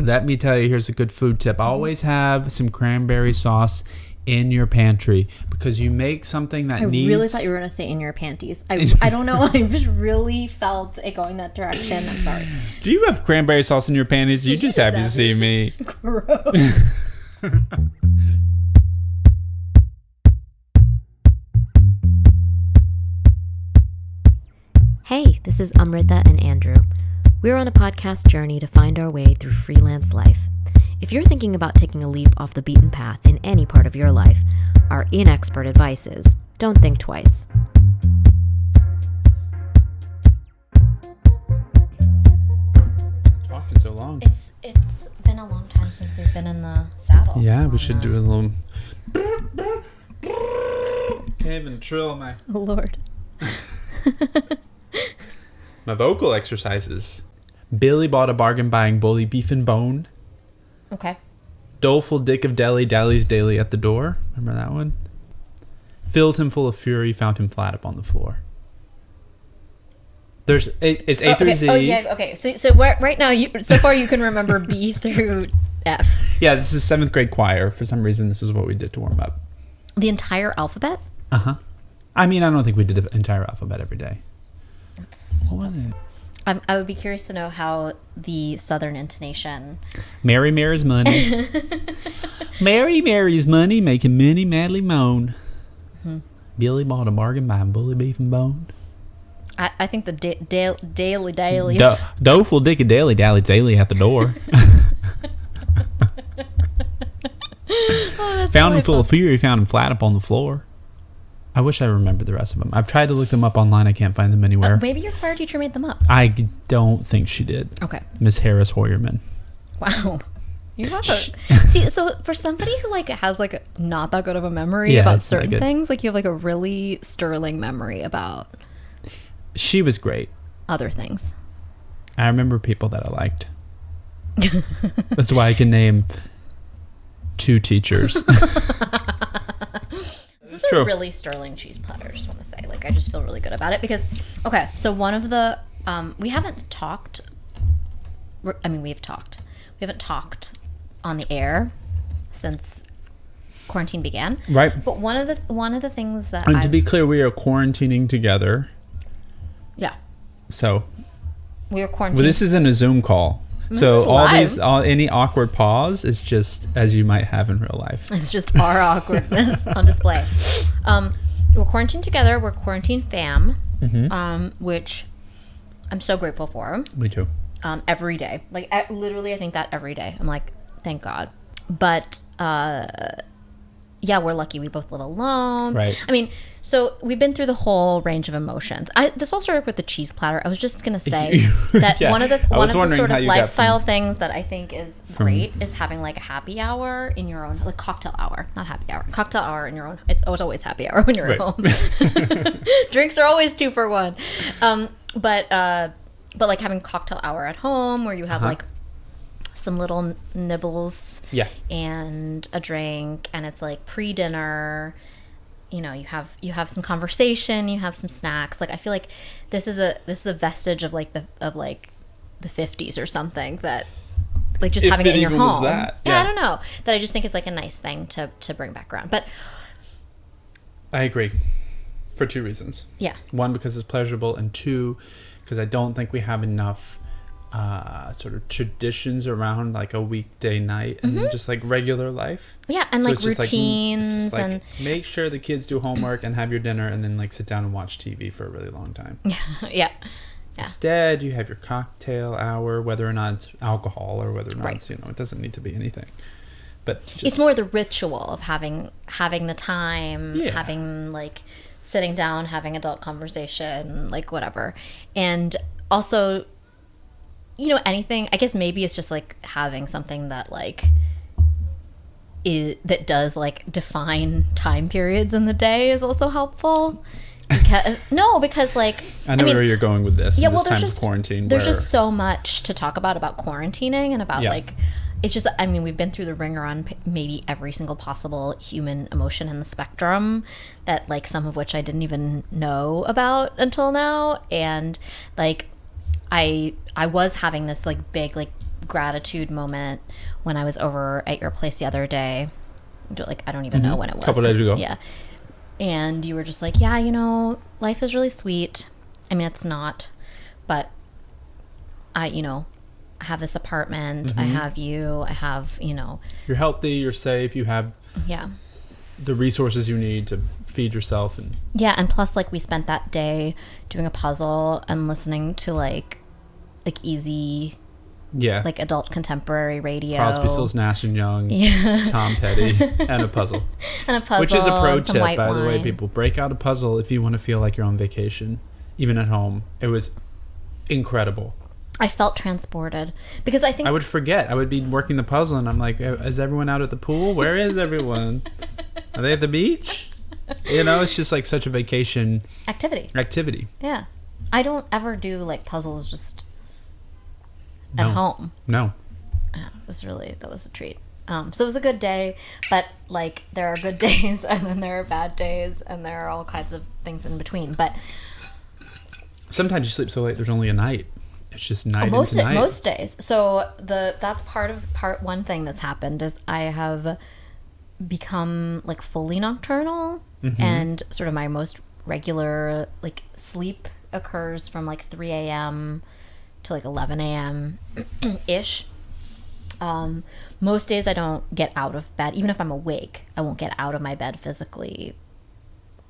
Let me tell you, here's a good food tip. Always have some cranberry sauce in your pantry, because you make something that needs... I really thought you were going to say in your panties. I don't know. I just really felt it going that direction. I'm sorry. Do you have cranberry sauce in your panties? You just happy to see me. Gross. Hey, this is Amrita and Andrew. We're on a podcast journey to find our way through freelance life. If you're thinking about taking a leap off the beaten path in any part of your life, our inexpert advice is, don't think twice. Talking so long. It's been a long time since we've been in the saddle. Yeah, we should do a little... Can't even trill my... Oh, Lord. My vocal exercises. Billy bought a bargain buying bully beef and bone. Okay. Doleful Dick of Delhi dallies daily at the door. Remember that one? Filled him full of fury, found him flat upon the floor. It's A through Z. Oh yeah. Okay. So right now, so far you can remember B through F. Yeah, this is 7th grade choir. For some reason, this is what we did to warm up. The entire alphabet? Uh-huh. I mean, I don't think we did the entire alphabet every day. What was it? I would be curious to know how the southern intonation... Mary Mary's money. Mary Mary's money making Minnie madly moan. Mm-hmm. Billy bought a bargain buying bully beef and bone. I think the daily dailies... Doleful Dick of Daily dallies daily at the door. Found him full of fury, found him flat up on the floor. I wish I remembered the rest of them. I've tried to look them up online. I can't find them anywhere. Maybe your choir teacher made them up. I don't think she did. Okay. Miss Harris Hoyerman. Wow. You have see, so for somebody who has not that good of a memory about certain things, you have a really sterling memory about... She was great. Other things. I remember people that I liked. That's why I can name 2 teachers. This is a really sterling cheese platter, I just want to say. I just feel really good about it because, okay, so one of the, we haven't talked, we haven't talked on the air since quarantine began. Right. But one of the things that And to be clear, we are quarantining together. Yeah. So. We are quarantining. Well, this isn't a Zoom call. So any awkward pause is just as you might have in real life. It's just our awkwardness on display. We're quarantined together. We're quarantine fam, which I'm so grateful for. Me too. Every day, literally, I think that every day. I'm like, thank God. But yeah, we're lucky. We both live alone. Right. I mean, so we've been through the whole range of emotions. This all started with the cheese platter. I was just gonna say that one of the sort of lifestyle things that I think is great is having a happy hour in your own, cocktail hour, not happy hour, cocktail hour in your own. It's always happy hour when you're at home. Drinks are always 2 for 1. But having cocktail hour at home where you have some little nibbles and a drink, and it's pre-dinner, you have some conversation, you have some snacks. I feel like this is a vestige of the 50s or something, that just having it in your home. Yeah, I don't know, that I just think it's a nice thing to bring back around. But I agree for 2 reasons. Yeah. 1, because it's pleasurable, and 2, because I don't think we have enough sort of traditions around a weekday night and just regular life. Yeah, and so routines and make sure the kids do homework and have your dinner and then sit down and watch TV for a really long time. Yeah. Instead, you have your cocktail hour, whether or not it's alcohol or whether or not it's, it doesn't need to be anything. But it's more the ritual of having the time, having sitting down, having adult conversation, whatever. And also, anything, I guess maybe it's just having something that that does define time periods in the day is also helpful. Because I know where you're going with this. Yeah, well, there's just quarantine. There's just so much to talk about quarantining and about it's just, we've been through the ringer on maybe every single possible human emotion in the spectrum that some of which I didn't even know about until now, and I was having this big gratitude moment when I was over at your place the other day. Like, I don't even know when it was. A couple days ago. Yeah. And you were just like, yeah, life is really sweet. I mean, it's not, but I have this apartment. I have you. I have, You're healthy. You're safe. You have the resources you need to feed yourself. And plus, like, we spent that day doing a puzzle and listening to like easy... Yeah. Like adult contemporary radio. Crosby, Stills, Nash & Young, Tom Petty, and a puzzle. Which is a pro tip, by the way, people. Break out a puzzle if you want to feel like you're on vacation, even at home. It was incredible. I felt transported. Because I think... I would forget. I would be working the puzzle, and I'm like, is everyone out at the pool? Where is everyone? Are they at the beach? It's just like such a vacation... Activity. Yeah. I don't ever do like puzzles just... at home. No. Yeah, that was a treat. So it was a good day, but like there are good days and then there are bad days and there are all kinds of things in between. But sometimes you sleep so late there's only a night. It's just night into night. Most days. So that's part one thing that's happened is I have become like fully nocturnal, and sort of my most regular like sleep occurs from like 3 a.m. to like 11 a.m. ish. Most days I don't get out of bed. Even if I'm awake, I won't get out of my bed physically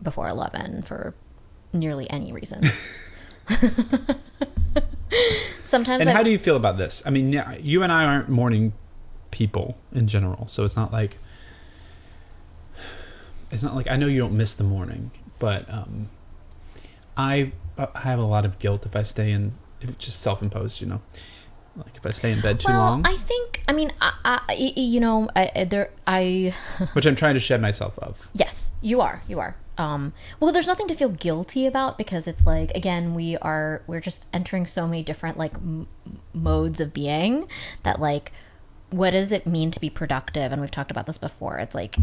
before 11 for nearly any reason. Sometimes. And how do you feel about this? I mean, you and I aren't morning people in general, so it's not like I know you don't miss the morning, but I have a lot of guilt if I stay in. It's just self-imposed, like if I stay in bed too long. I think, I mean, which I'm trying to shed myself of. Yes, you are. Well, there's nothing to feel guilty about because it's like, again, we're just entering so many different like modes of being that like, what does it mean to be productive? And we've talked about this before. It's like,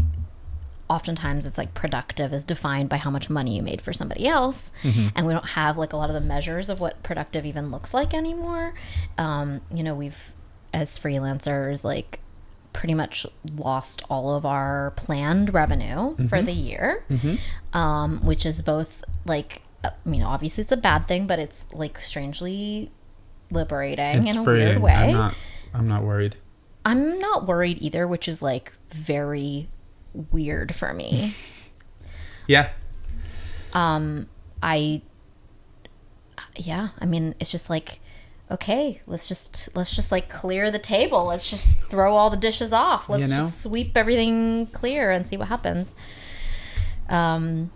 oftentimes it's like productive is defined by how much money you made for somebody else. And we don't have like a lot of the measures of what productive even looks like anymore. We've, as freelancers, like pretty much lost all of our planned revenue for the year, which is both like, I mean, obviously it's a bad thing, but it's like strangely liberating in a weird way. I'm not worried. I'm not worried either, which is like very weird for me. Yeah. I mean, it's just like, okay, let's just like clear the table. Let's just throw all the dishes off. Let's just sweep everything clear and see what happens. What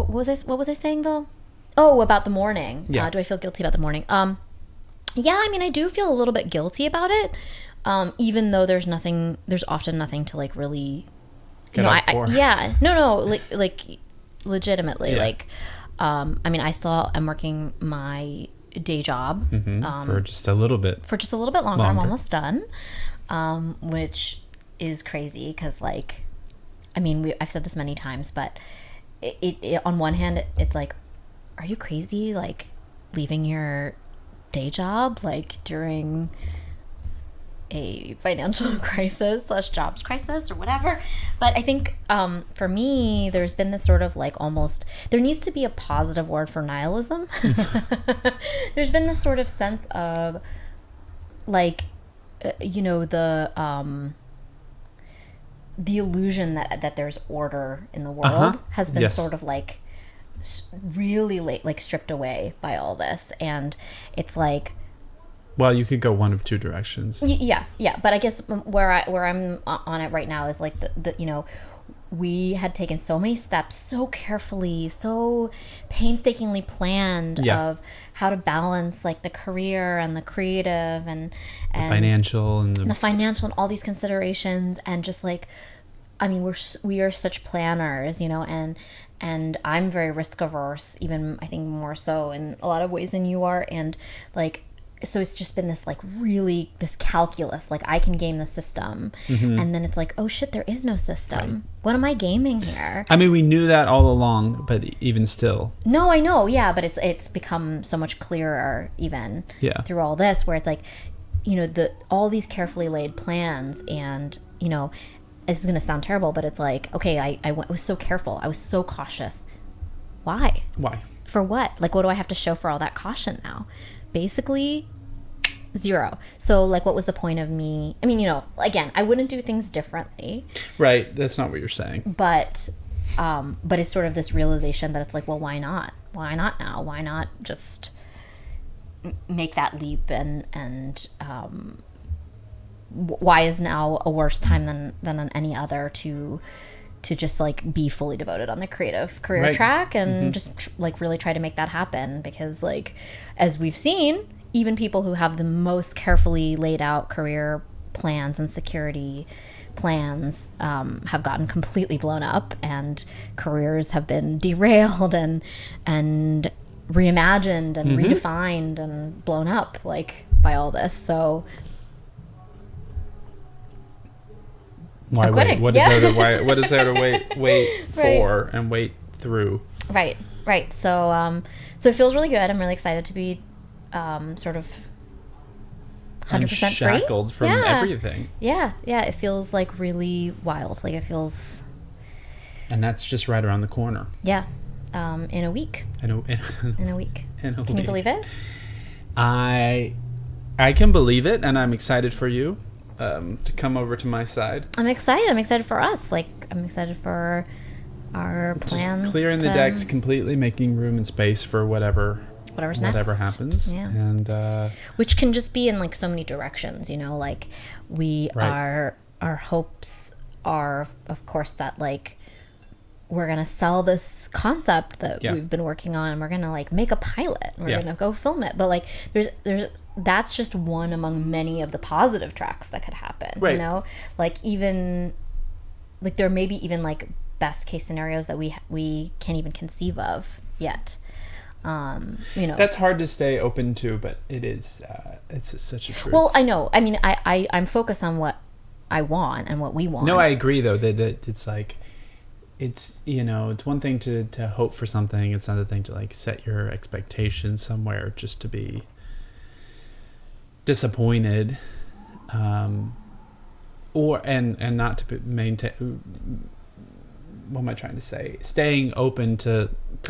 was I saying though? Oh, about the morning. Yeah. Do I feel guilty about the morning? Yeah, I mean, I do feel a little bit guilty about it. Even though there's often nothing to like really get up for. Like legitimately, yeah. Like, I mean, I still am working my day job for just a little bit longer. I'm almost done, which is crazy because, like, I mean, I've said this many times, but it on one hand, it's like, are you crazy? Like, leaving your day job like during a financial crisis / jobs crisis or whatever. But I think for me, there's been this sort of like almost, there needs to be a positive word for nihilism. There's been this sort of sense of like, the illusion that there's order in the world has been sort of like really like stripped away by all this. And it's like, well, you could go one of two directions. Yeah. But I guess where I'm on it right now is like the we had taken so many steps, so carefully, so painstakingly planned of how to balance like the career and the creative and the financial and all these considerations, and just like, I mean, we are such planners, and I'm very risk averse, even I think more so in a lot of ways than you are, and like. So it's just been this like really this calculus, like I can game the system, and then it's like, oh shit, there is no system. Right. What am I gaming here? I mean, we knew that all along, but even still. No, I know, yeah, but it's become so much clearer even through all this, where it's like, you know, all these carefully laid plans, and, you know, this is going to sound terrible, but it's like, okay, I was so careful. I was so cautious. Why? For what? Like, what do I have to show for all that caution now? Basically, zero. So, like, what was the point of me? I mean, you know, again, I wouldn't do things differently. Right. That's not what you're saying. But it's sort of this realization that it's like, well, why not? Why not now? Why not just make that leap? And why is now a worse time than on any other to just like be fully devoted on the creative career track and just like really try to make that happen? Because, like, as we've seen, even people who have the most carefully laid out career plans and security plans have gotten completely blown up, and careers have been derailed and reimagined and redefined and blown up, like, by all this. So why wait? What is there to wait for and wait through? Right. So it feels really good. I'm really excited to be sort of 100% unshackled free from everything. Yeah. It feels like really wild. Like, it feels. And that's just right around the corner. Yeah. In a week. In a week. Can you believe it? I can believe it, and I'm excited for you to come over to my side. I'm excited for us. Like, I'm excited for our plans. Just clearing the decks completely, making room and space for whatever happens. Yeah. And which can just be in, like, so many directions, you know, like, our hopes are, of course, that, like, we're going to sell this concept that we've been working on, and we're going to, like, make a pilot, and we're going to go film it. But, like, that's just one among many of the positive tracks that could happen, you know? Like, even, like, there may be even, like, best case scenarios that we can't even conceive of yet. You know, that's hard to stay open to, but it is, it's such a truth. Well, I know. I mean, I'm focused on what I want and what we want. No, I agree, though, that it's like, it's, you know, it's one thing to hope for something. It's another thing to, like, set your expectations somewhere just to be disappointed, or not to maintain. What am I trying to say? Staying open to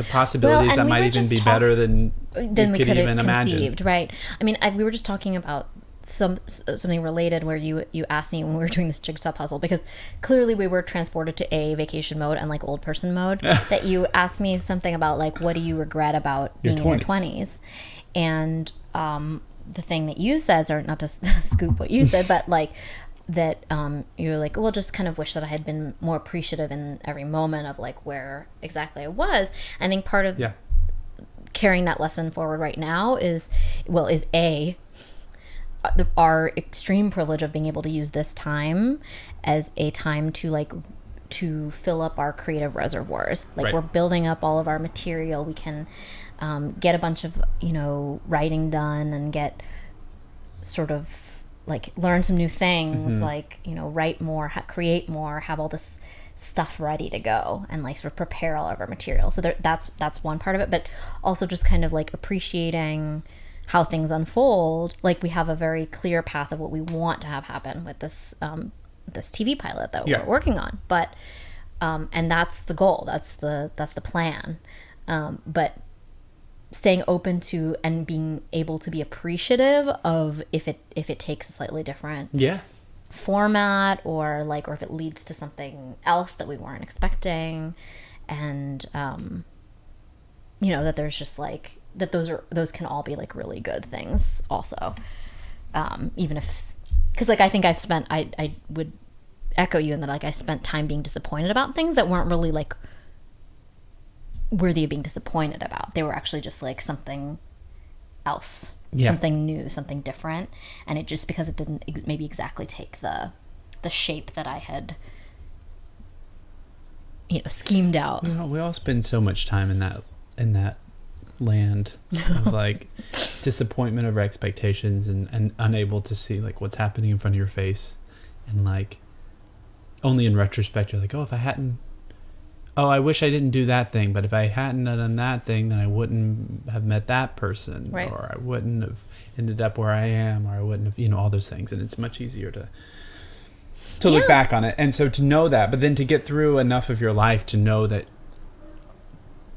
possibilities that might even be better than we could even imagine. Right. I mean, we were just talking about something related where you asked me when we were doing this jigsaw puzzle, because clearly we were transported to a vacation mode and, like, old person mode, that you asked me something about, like, what do you regret about being in your 20s? And the thing that you said, or not to scoop what you said, but, like, that you're like, well, just kind of wish that I had been more appreciative in every moment of, like, where exactly I was. I think part of carrying that lesson forward right now is our extreme privilege of being able to use this time as a time to, like, to fill up our creative reservoirs. Like, we're building up all of our material. We can get a bunch of, you know, writing done and get sort of, like, learn some new things, like, you know, write more, create more, have all this stuff ready to go, and, like, sort of prepare all of our material. So that's one part of it, but also just kind of, like, appreciating how things unfold. Like, we have a very clear path of what we want to have happen with this this TV pilot that we're working on, but and that's the goal, that's the plan, but staying open to and being able to be appreciative of if it takes a slightly different format, or if it leads to something else that we weren't expecting, and you know, that there's just, like, that those can all be, like, really good things also, even if, because, like, I think I would echo you in that, like, I spent time being disappointed about things that weren't really, like, worthy of being disappointed about. They were actually just, like, something else, something new, something different, and it just, because it didn't maybe exactly take the shape that I had, you know, schemed out. You know, we all spend so much time in that land of, like, disappointment over expectations and unable to see, like, what's happening in front of your face, and, like, only in retrospect you're like, oh, if I hadn't oh, I wish I didn't do that thing, but if I hadn't done that thing, then I wouldn't have met that person, right. or I wouldn't have ended up where I am, or I wouldn't have, all those things. And it's much easier to look back on it. And so to know that, but then to get through enough of your life to know that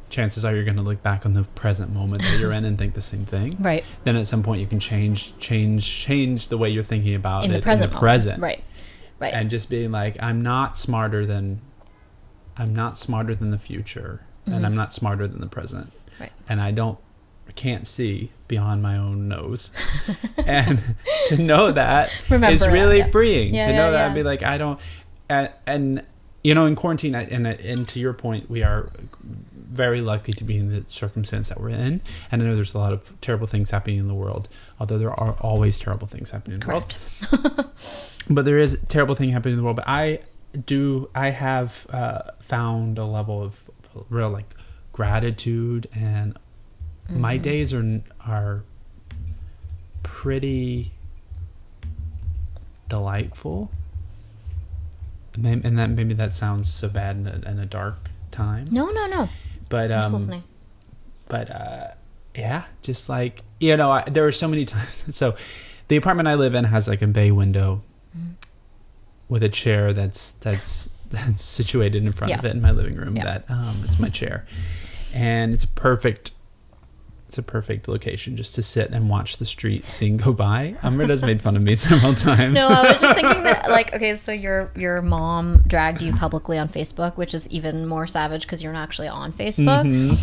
chances are you're going to look back on the present moment that you're in and think the same thing. Right. Then at some point you can change the way you're thinking about in it the present. Right. Right. And just being like, I'm not smarter than the future, and I'm not smarter than the present. Right. And I can't see beyond my own nose. And to know that is really freeing. To know that, I'd be like, I don't, and in quarantine, and to your point, we are very lucky to be in the circumstance that we're in. And I know there's a lot of terrible things happening in the world, although there are always terrible things happening in the world. But there is a terrible thing happening in the world. But I have found a level of real like gratitude, and my days are pretty delightful. And that maybe that sounds so bad in a dark time. No. But I'm just listening. But yeah, just like there are so many times. So the apartment I live in has like a bay window with a chair that's situated in front of it in my living room. That it's my chair, and it's a perfect location just to sit and watch the street scene go by. Amrita's made fun of me several times. No, I was just thinking that, like, okay, so your mom dragged you publicly on Facebook, which is even more savage because you're not actually on Facebook,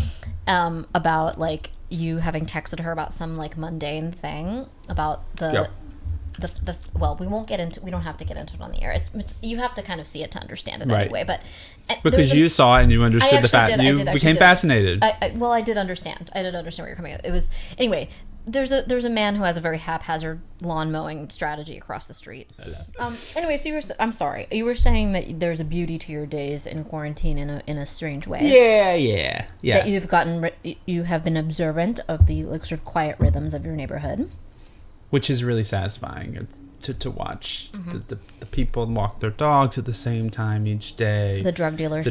about like you having texted her about some like mundane thing about the well, we don't have to get into it on the air. It's you have to kind of see it to understand it anyway. But because you saw it and you understood the fact, you became fascinated. I did understand. I did understand where you're coming at. It was anyway. There's a man who has a very haphazard lawn mowing strategy across the street. Anyway, so I'm sorry. You were saying that there's a beauty to your days in quarantine in a strange way. Yeah. That you have been observant of the like sort of quiet rhythms of your neighborhood. Which is really satisfying to watch the people walk their dogs at the same time each day. The drug dealer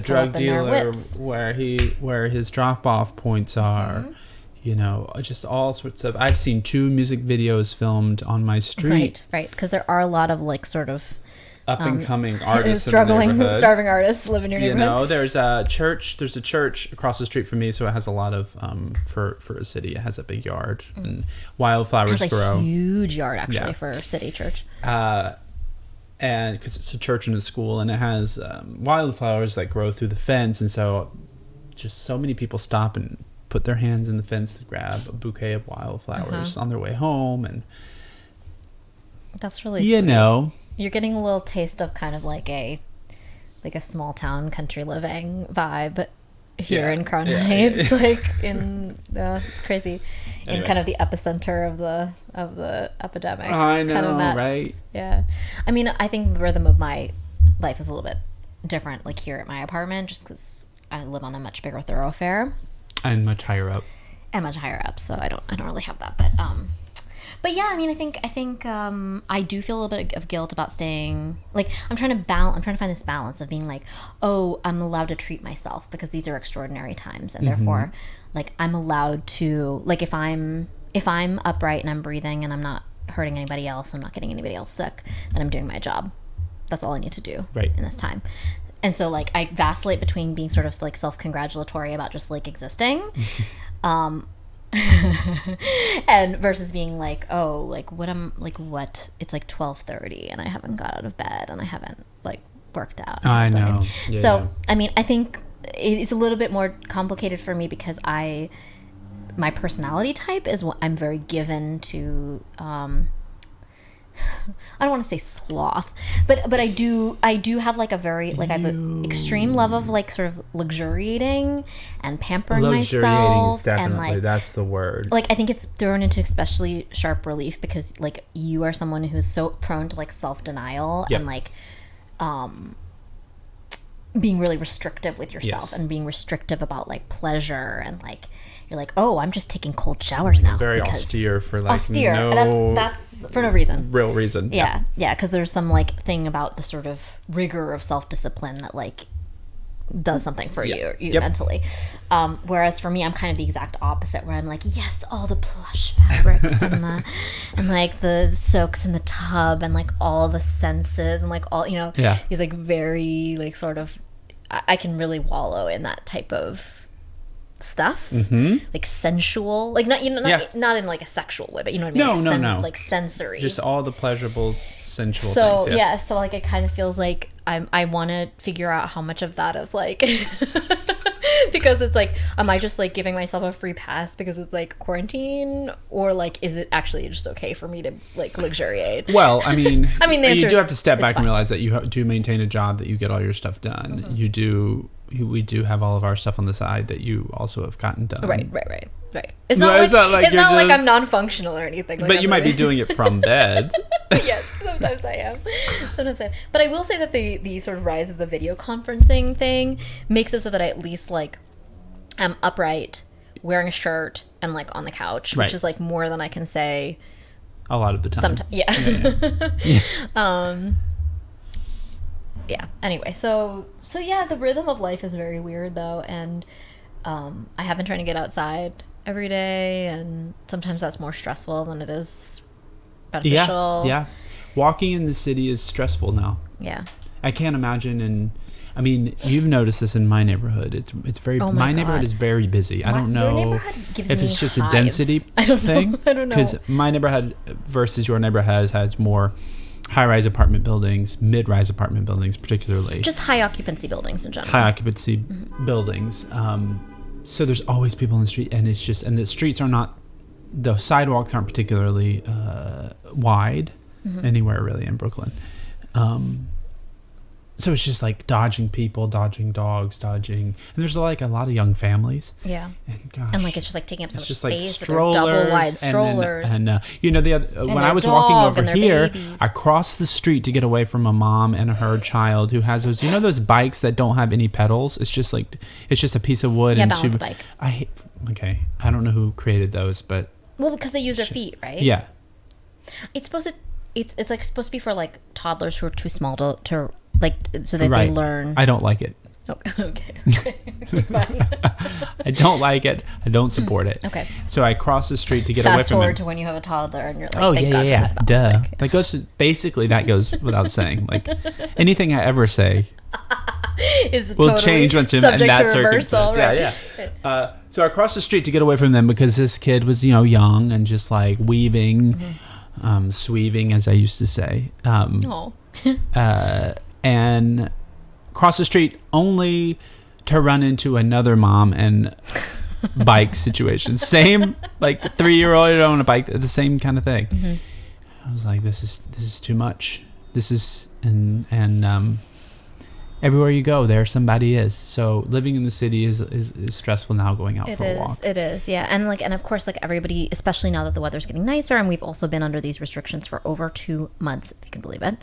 where his drop off points are, just all sorts of. I've seen 2 music videos filmed on my street. Right, because there are a lot of like sort of up and coming artists, struggling, starving artists live in your neighborhood. There's a church across the street from me, so it has a lot of for a city. It has a big yard and wildflowers grow. It has a huge yard actually for a city church. And because it's a church and a school, and it has wildflowers that grow through the fence, and so just so many people stop and put their hands in the fence to grab a bouquet of wildflowers on their way home, and that's really sweet. You're getting a little taste of kind of like a small town country living vibe here in Crown Heights, like in it's crazy, in kind of the epicenter of the epidemic. I know, kind of nuts. Right? Yeah, I mean, I think the rhythm of my life is a little bit different, like here at my apartment, just because I live on a much bigger thoroughfare and much higher up. So I don't really have that, but yeah, I mean, I think I do feel a little bit of guilt about staying. Like I'm trying to find this balance of being like, oh, I'm allowed to treat myself because these are extraordinary times, and therefore, like I'm allowed to, like if I'm upright and I'm breathing and I'm not hurting anybody else, I'm not getting anybody else sick, then I'm doing my job. That's all I need to do in this time. And so like I vacillate between being sort of like self-congratulatory about just like existing. And versus being like, oh, like what it's like 12:30 and I haven't got out of bed and I haven't like worked out. I know. I mean, I think it's a little bit more complicated for me because my personality type is I'm very given to I don't want to say sloth, but I do have like a very like I have an extreme love of like sort of luxuriating and pampering myself, is definitely, and like that's the word. Like I think it's thrown into especially sharp relief because like you are someone who's so prone to like self-denial and like being really restrictive with yourself and being restrictive about like pleasure, and like you're like, oh, I'm just taking cold showers now. Very austere for like that's for no reason. Real reason. Yeah, because there's some like thing about the sort of rigor of self-discipline that like does something for you mentally. Whereas for me, I'm kind of the exact opposite, where I'm like, yes, all the plush fabrics and like the soaks in the tub and like all the senses and like all, he's like very like sort of, I can really wallow in that type of stuff, like sensual, like not in like a sexual way, but you know what I mean? No. Like sensory. Just all the pleasurable sensual things. So like it kind of feels like I want to figure out how much of that is like because it's like, am I just like giving myself a free pass because it's like quarantine, or like is it actually just okay for me to like luxuriate? Well, I mean the answer you do have to step back and realize that you do maintain a job, that you get all your stuff done. We do have all of our stuff on the side that you also have gotten done. Right. It's not like I'm non-functional or anything. Like, but you might be doing it from bed. Yes, sometimes I am. But I will say that the sort of rise of the video conferencing thing makes it so that I at least like am upright, wearing a shirt, and like on the couch, which is like more than I can say a lot of the time. Sometimes, yeah. Anyway, so yeah, the rhythm of life is very weird though, and I have been trying to get outside every day, and sometimes that's more stressful than it is beneficial. Yeah. Walking in the city is stressful now. Yeah. I can't imagine, and I mean, you've noticed this in my neighborhood. It's very my neighborhood is very busy. I don't know if it's just a density thing. I don't know. Because my neighborhood versus your neighborhood has more high-rise apartment buildings, mid-rise apartment buildings, particularly. Just high occupancy buildings in general. High occupancy buildings. So there's always people in the street, and the streets are not, the sidewalks aren't particularly wide anywhere really in Brooklyn. So it's just like dodging people, dodging dogs, and there's like a lot of young families. Yeah. And like it's just like taking up so much space. Like with their double wide strollers. And when I was walking over here, I crossed the street to get away from a mom and her child who has those, those bikes that don't have any pedals. It's just a piece of wood. Yeah, balance bike. I don't know who created those, but. Well, because they use their feet, right? Yeah. It's supposed to, it's like supposed to be for like toddlers who are too small to like, so that they learn. I don't like it. Okay. Fine. I don't like it. I don't support it. Okay. So I cross the street to get away from it. Fast forward to when you have a toddler and you're like, thank God for this balance bike. That goes without saying. Like anything I ever say is will totally change once subject in that to reversal, circumstance. Right? Yeah. So I crossed the street to get away from them because this kid was, young and just like weaving, sweeving, as I used to say. And cross the street only to run into another mom and bike situation. Same, like 3-year-old on a bike, the same kind of thing. I was like, this is too much. This is, and everywhere you go, there somebody is. So living in the city is stressful now, going out for a walk. It is, yeah. And of course, like everybody, especially now that the weather's getting nicer, and we've also been under these restrictions for over 2 months, if you can believe it.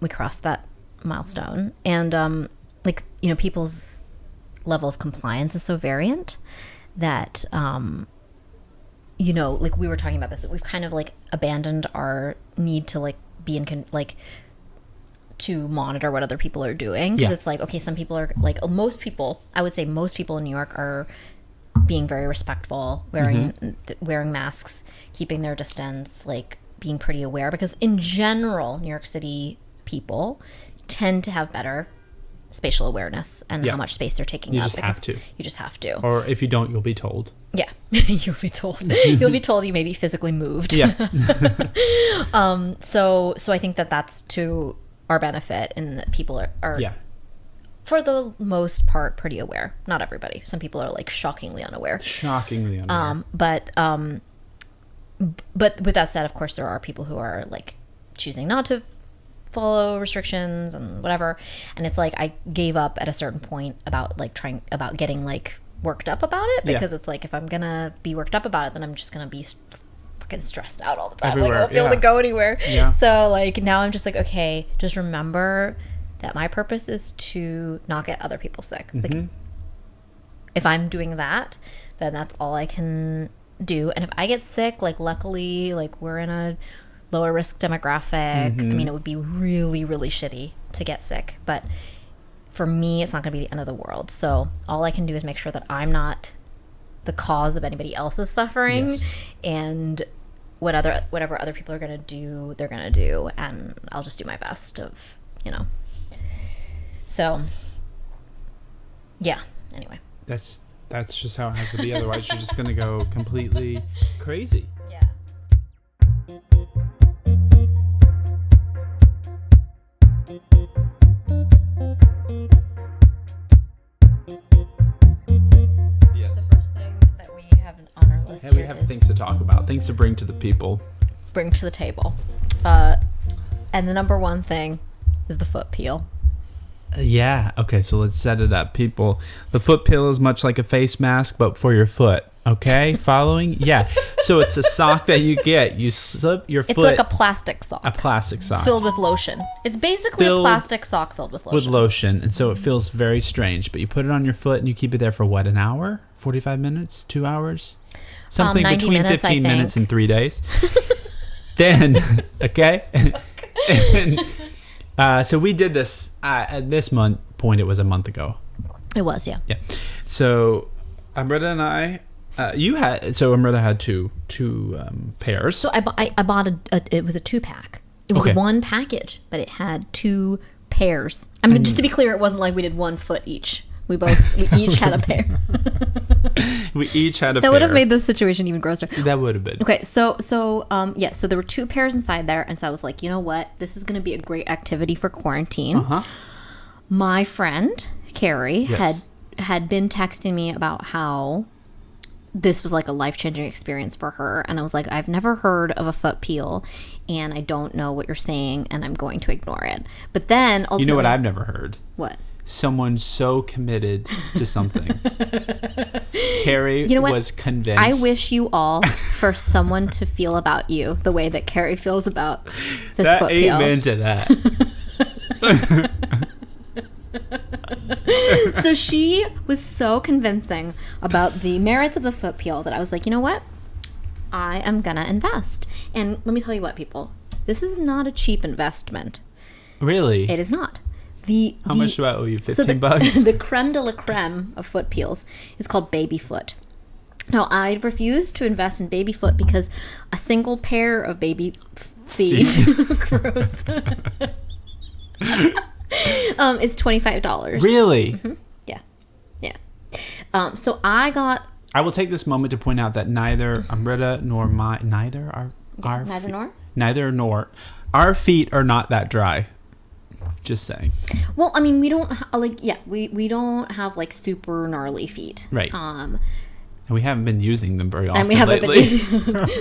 We crossed that milestone, and people's level of compliance is so variant that like we were talking about this, that we've kind of like abandoned our need to like be in to monitor what other people are doing, because it's like, okay, some people are like, most people, I would say most people in New York are being very respectful, wearing masks, keeping their distance, like being pretty aware, because in general New York City people tend to have better spatial awareness and how much space they're taking up. You just have to. Or if you don't, you'll be told. Yeah, you'll be told. You'll be told you may be physically moved. Yeah. So I think that's to our benefit, in that people are for the most part pretty aware. Not everybody. Some people are like shockingly unaware. But with that said, of course, there are people who are like choosing not to follow restrictions and whatever, and it's like I gave up at a certain point about getting like worked up about it, because it's like, if I'm gonna be worked up about it, then I'm just gonna be fucking stressed out all the time. Everywhere. Like I won't be able to go anywhere. So like now I'm just like, okay, just remember that my purpose is to not get other people sick. Like if I'm doing that, then that's all I can do. And if I get sick, like luckily, like we're in a lower risk demographic. I mean, it would be really, really shitty to get sick, but for me, it's not going to be the end of the world. So all I can do is make sure that I'm not the cause of anybody else's suffering. Yes. And whatever other people are going to do, they're going to do. And I'll just do my best of, So, yeah. Anyway. That's just how it has to be. Otherwise, you're just going to go completely crazy. Yeah. Yeah, we have things to talk about, things to bring to the people. Bring to the table. And the number one thing is the foot peel. Yeah. Okay, so let's set it up. People, the foot peel is much like a face mask, but for your foot. Okay? Following? Yeah. So it's a sock that you get. You slip your foot. It's like a plastic sock. A plastic sock. Filled with lotion. It's basically a plastic sock filled with lotion. With lotion. And so it feels very strange. But you put it on your foot and you keep it there for what, an hour? 45 minutes? 2 hours? Something between minutes, 15 minutes and 3 days. Then, okay? And, so we did this at this point. It was a month ago. It was, yeah. Yeah. So Amrita and I, Amrita had two pairs. So I bought it was a 2-pack. It was one package, but it had 2 pairs. I mean, just to be clear, it wasn't like we did 1 foot each. We each had a pair. We each had a pair. That would have made this situation even grosser. That would have been. Okay, so there were 2 pairs inside there, and so I was like, you know what? This is going to be a great activity for quarantine. Uh-huh. My friend, Carrie, had been texting me about how this was like a life-changing experience for her, and I was like, I've never heard of a foot peel, and I don't know what you're saying, and I'm going to ignore it. But then, ultimately... You know what I've never heard? What? Someone so committed to something. Carrie was convinced. I wish you all for someone to feel about you the way that Carrie feels about this foot peel. Amen to that. So she was so convincing about the merits of the foot peel that I was like, you know what? I am going to invest. And let me tell you what, people. This is not a cheap investment. Really? It is not. How much do I owe you? $15? The creme de la creme of foot peels is called baby foot. Now, I refuse to invest in baby foot because a single pair of baby feet gross, is $25. Really? Mm-hmm. Yeah. So I will take this moment to point out that neither Amrita nor our feet are not that dry. Just saying. Well, I mean, we don't we don't have like super gnarly feet, right? And we haven't been using them very often. And we haven't lately.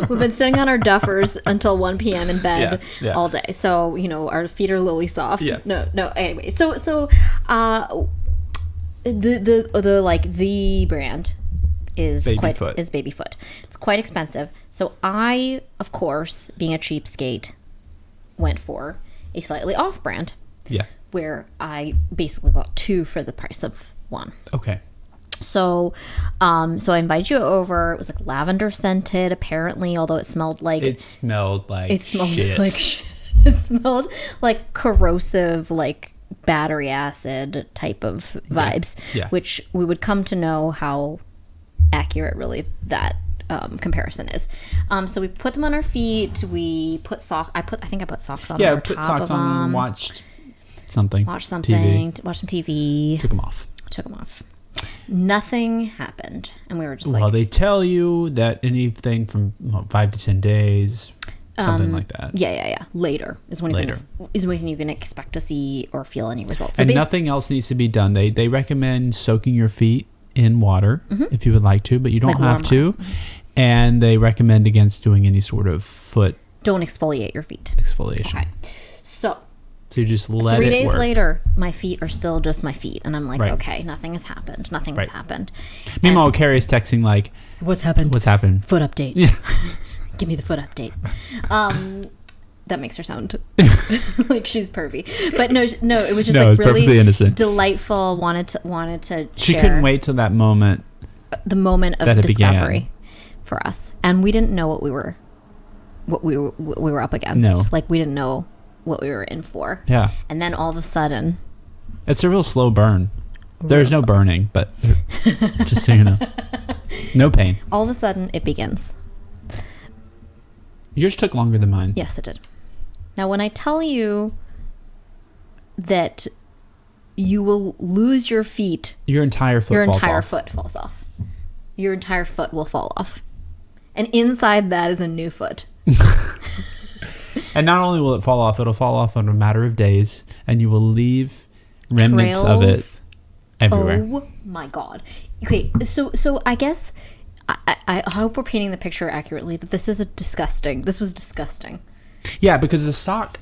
We've been sitting on our duffers until 1 p.m. in bed all day. So our feet are lily soft. Yeah. No. Anyway, so the brand is Baby Foot. It's quite expensive. So I, of course, being a cheapskate, went for a slightly off brand. Yeah. Where I basically got 2 for the price of 1. Okay. So I invited you over. It was like lavender scented, apparently, although it smelled like shit. It smelled like shit. It smelled like corrosive, like battery acid type of vibes, which we would come to know how accurate really that comparison is. So we put them on our feet. We put socks. I think I put socks on. Yeah, put socks on. Watched something. Watch some TV. Took them off. Nothing happened, and we were just well, they tell you that anything from 5 to 10 days, something like that. Yeah. Later is when you can expect to see or feel any results. And nothing else needs to be done. They recommend soaking your feet in water if you would like to, but you don't have to. Mm-hmm. And they recommend against doing any sort of foot. Don't exfoliate your feet. Exfoliation. Okay. So you just let it work. 3 days later, my feet are still just my feet. And I'm like, okay, nothing has happened. Nothing has happened. Meanwhile, Carrie's texting like, What's happened? Foot update. Yeah. Give me the foot update. That makes her sound like she's pervy. But no, it was just like really innocent. Delightful. Wanted to share. She couldn't wait till that moment. The moment of discovery for us. And we didn't know what we were up against. No. Like we didn't know what we were in for. Yeah. And then all of a sudden, It's a real slow burn. There's no burning, but just so you know. No pain. All of a sudden, it begins. Yours took longer than mine. Yes, it did. Now, when I tell you that you will lose your feet... Your entire foot falls off. Your entire foot will fall off. And inside that is a new foot. And not only will it fall off, it'll fall off in a matter of days, and you will leave remnants of it everywhere. Oh my God. Okay, so I guess I hope we're painting the picture accurately, that this was disgusting. Yeah, because the sock,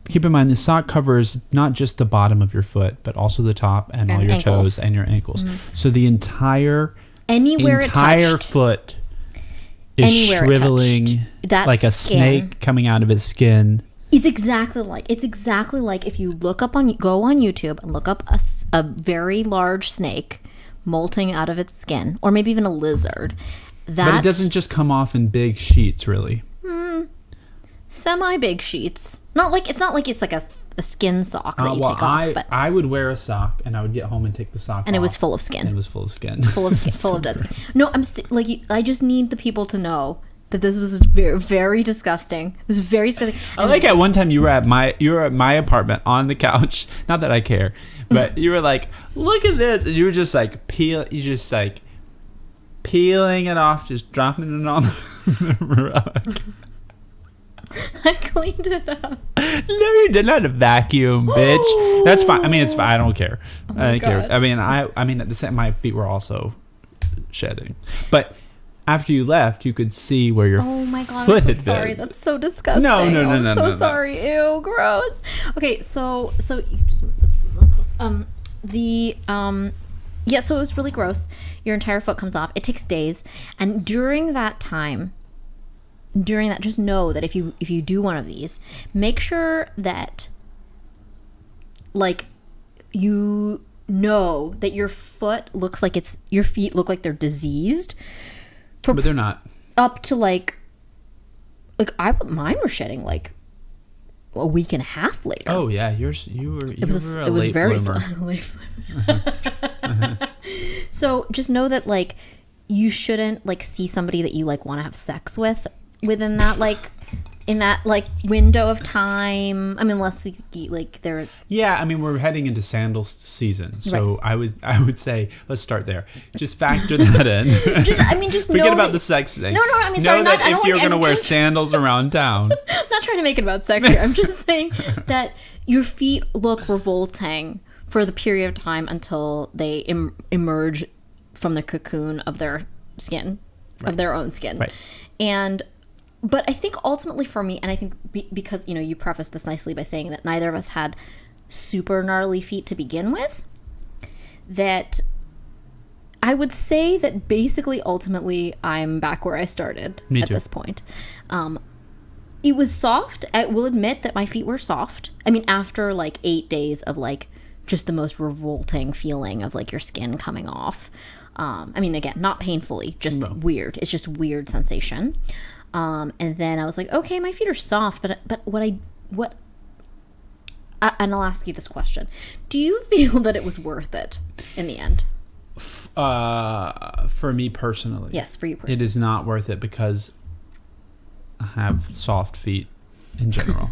keep in mind, the sock covers not just the bottom of your foot, but also the top and all your toes and your ankles. Mm-hmm. So the entire foot is shriveling like a snake coming out of its skin. It's exactly like if you go on YouTube and look up a very large snake molting out of its skin, or maybe even a lizard. But it doesn't just come off in big sheets, really. Semi-big sheets. It's not like it's like a skin sock that you take off. But I would wear a sock, and I would get home and take the sock off. And it was full of skin. Full of dead skin. No, I just need the people to know that this was very, very disgusting. It was very disgusting. I like at one time you were at my apartment on the couch. Not that I care, but you were like, "Look at this," and you were just like peeling it off, just dropping it on the rug. I cleaned it up. No, you did not vacuum, bitch. That's fine. I mean, it's fine. I don't care. I don't care. I mean, at the same, my feet were also shedding, but after you left, you could see where your foot had been. Sorry, that's so disgusting. No. I'm so sorry. Ew, gross. Okay, so you just move this really close. So it was really gross. Your entire foot comes off. It takes days, and during that, just know that if you do one of these, make sure that you know that your feet look like they're diseased. But they're not. Up to mine were shedding a week and a half later. Oh yeah, you were a late bloomer. So just know that you shouldn't see somebody that you want to have sex with within that in that window of time. I mean, unless they're... Yeah, I mean, we're heading into sandal season, so right. I would say let's start there. Just factor that in. just forget about the sex thing. No. I mean, sorry, that if you're going to wear sandals around town. I'm not trying to make it about sex here. I'm just saying that your feet look revolting for the period of time until they emerge from the cocoon of their skin, right. Of their own skin, right. But I think ultimately for me, and I think because, you prefaced this nicely by saying that neither of us had super gnarly feet to begin with, that I would say that basically, ultimately, I'm back where I started at this point. It was soft. I will admit that my feet were soft. I mean, after 8 days of just the most revolting feeling of your skin coming off. I mean, again, not painfully, just weird. It's just weird sensation. And then I was like, okay, my feet are soft, but and I'll ask you this question. Do you feel that it was worth it in the end? For me personally. Yes, for you personally. It is not worth it because I have soft feet in general.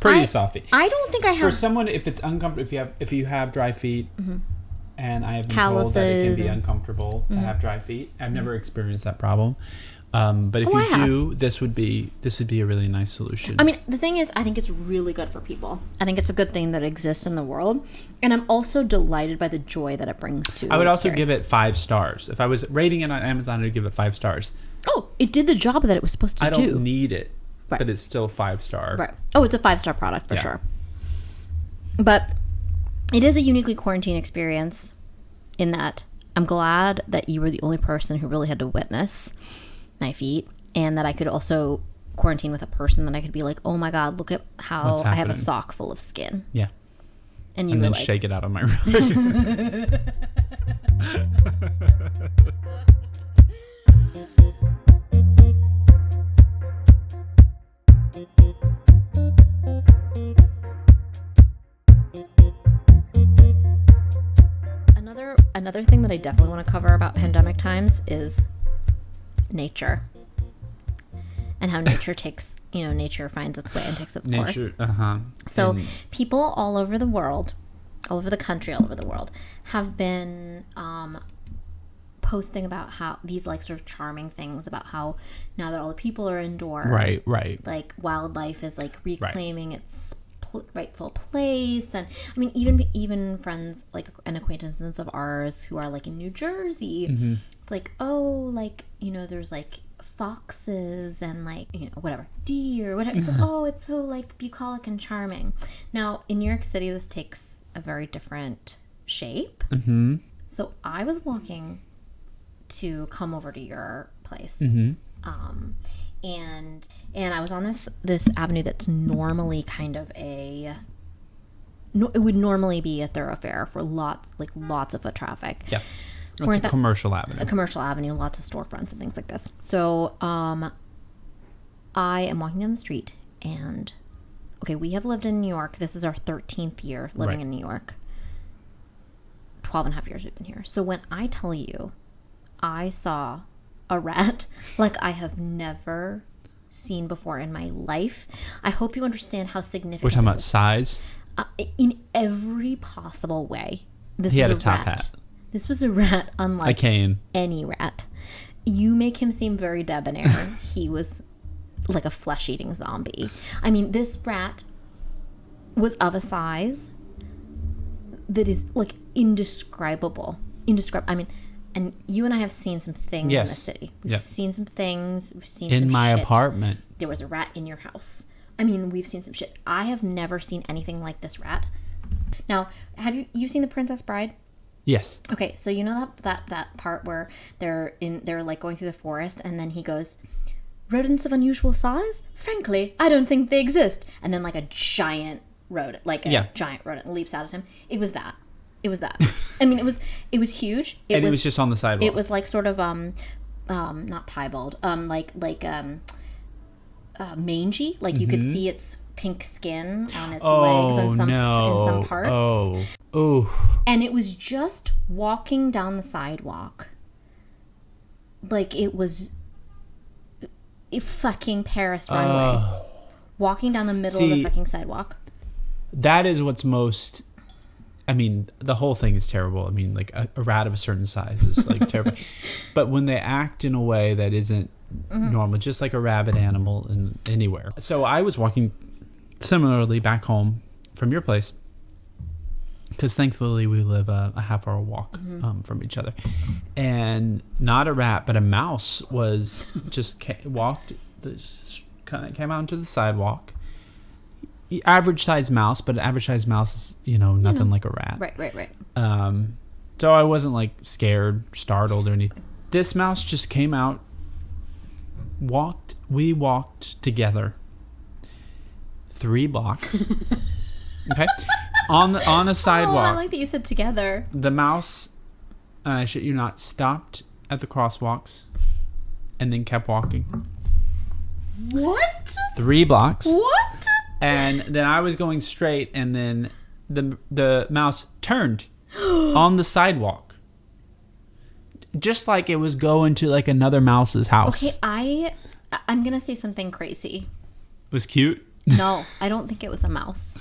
Pretty soft feet. I don't think I have. For someone, if it's uncomfortable, if you have dry feet, mm-hmm. and I have been told that it can be uncomfortable to have dry feet. I've never experienced that problem. But if you do, this would be a really nice solution. I mean, the thing is, I think it's really good for people. I think it's a good thing that exists in the world. And I'm also delighted by the joy that it brings to I would also give it 5 stars. If I was rating it on Amazon, I'd give it 5 stars. Oh, it did the job that it was supposed to do. I don't need it, right. But it's still 5-star. Right. Oh, it's a 5-star product for sure. But it is a uniquely quarantine experience in that I'm glad that you were the only person who really had to witness my feet, and that I could also quarantine with a person that I could be like, oh my God, look at how I have a sock full of skin. Yeah. And you were then like, shake it out on my rug. another thing that I definitely want to cover about pandemic times is nature. And how nature takes, nature finds its way and takes its course. So people all over the world, all over the country, all over the world, have been posting about how these like sort of charming things about how now that all the people are indoors, right, like wildlife is like reclaiming its rightful place. And I mean, even friends like and acquaintances of ours who are like in New Jersey, it's like, oh, like there's like foxes and like whatever, deer, whatever. It's like, oh, it's so like bucolic and charming. Now in New York City this takes a very different shape. So I was walking to come over to your place, and I was on this avenue that's normally kind of it would normally be a thoroughfare for lots of foot traffic. Yeah. It's a commercial avenue. A commercial avenue, lots of storefronts and things like this. So I am walking down the street, and we have lived in New York. This is our 13th year living in New York. 12 and a half years we've been here. So when I tell you I saw a rat like I have never seen before in my life, I hope you understand how significant. We're talking about size? In every possible way. He had a top hat. This was a rat unlike any rat. You make him seem very debonair. He was like a flesh-eating zombie. I mean, this rat was of a size that is like indescribable. I mean, and you and I have seen some things in the city. We've seen some things. We've seen in some my shit. Apartment. There was a rat in your house. I mean, we've seen some shit. I have never seen anything like this rat. Now, have you seen The Princess Bride? Yes. Okay, so you know that part where they're like going through the forest, and then he goes, rodents of unusual size? Frankly, I don't think they exist. And then like a giant rodent, giant rodent leaps out at him. It was that. I mean, it was huge. It was just on the sidewalk. It was like sort of not piebald, mangy. Like you could see its pink skin on its legs in some parts. Oh. And it was just walking down the sidewalk. Like it was a fucking Paris runway. Walking down the middle of the fucking sidewalk. That is what's most... I mean, the whole thing is terrible. I mean, like a rat of a certain size is like terrible. But when they act in a way that isn't normal, just like a rabid animal anywhere. So I was walking similarly back home from your place, because thankfully we live a half-hour walk from each other, and not a rat but a mouse was just came out into the sidewalk. Average size mouse, but an average size mouse is nothing like a rat. Right. So I wasn't like scared, startled, or anything. This mouse just came out. We walked together 3 blocks. Okay. On a sidewalk. Oh, I like that you said together. The mouse, I shit you not, stopped at the crosswalks and then kept walking. What? 3 blocks. What? And then I was going straight, and then the mouse turned on the sidewalk. Just like it was going to like another mouse's house. Okay, I'm going to say something crazy. It was cute? No, I don't think it was a mouse.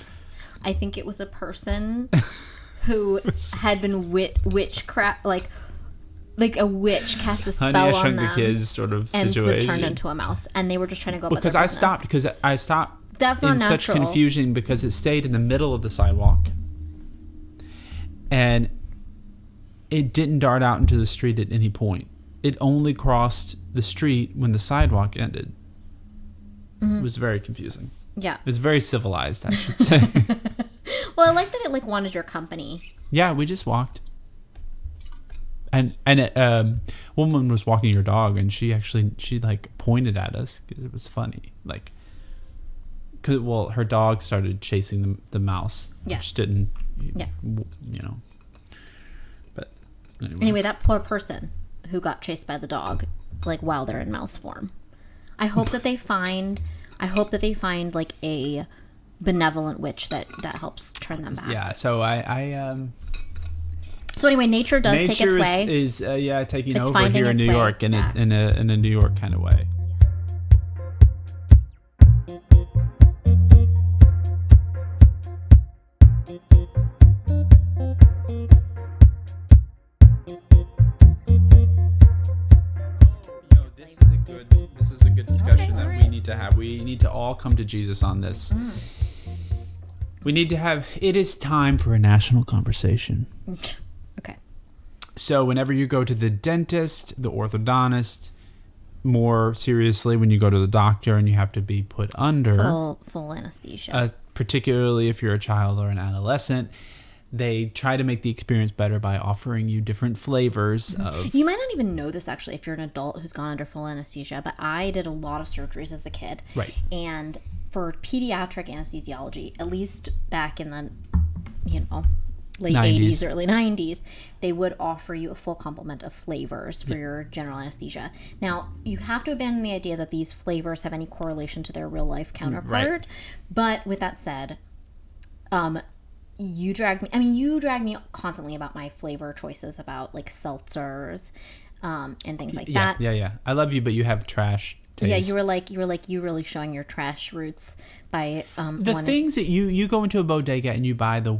I think it was a person who had been witchcraft, like a witch cast a spell Honey, I on Shrunk them, the Kids sort of and situation. was turned into a mouse, and they were just trying to go. Because I stopped. That's not in natural. Such confusion because it stayed in the middle of the sidewalk, and it didn't dart out into the street at any point. It only crossed the street when the sidewalk ended. It was very confusing. Yeah. It was very civilized, I should say. Well, I like that it like wanted your company. Yeah, we just walked. And a woman was walking your dog, and she like pointed at us because it was funny. Like, her dog started chasing the mouse. Yeah. Which didn't, But anyway, that poor person who got chased by the dog, like while they're in mouse form. I hope that they find like a benevolent witch that helps turn them back. Yeah. So I So anyway, nature does take its way. Is taking over here in New York in a New York kind of way. This is a good discussion that we need to have. We need to all come to Jesus on this. We need to have. It is time for a national conversation. Okay. So whenever you go to the dentist, the orthodontist, more seriously when you go to the doctor and you have to be put under full anesthesia, particularly if you're a child or an adolescent, they try to make the experience better by offering you different flavors of... You might not even know this, actually, if you're an adult who's gone under full anesthesia, but I did a lot of surgeries as a kid. Right. And for pediatric anesthesiology, at least back in the, late 80s, early 90s, they would offer you a full complement of flavors for your general anesthesia. Now, you have to abandon the idea that these flavors have any correlation to their real-life counterpart. Right. But with that said... You drag me constantly about my flavor choices about like seltzers and things like that. Yeah. I love you, but you have trash taste. Yeah, you were really showing your trash roots by things that you go into a bodega and you buy the...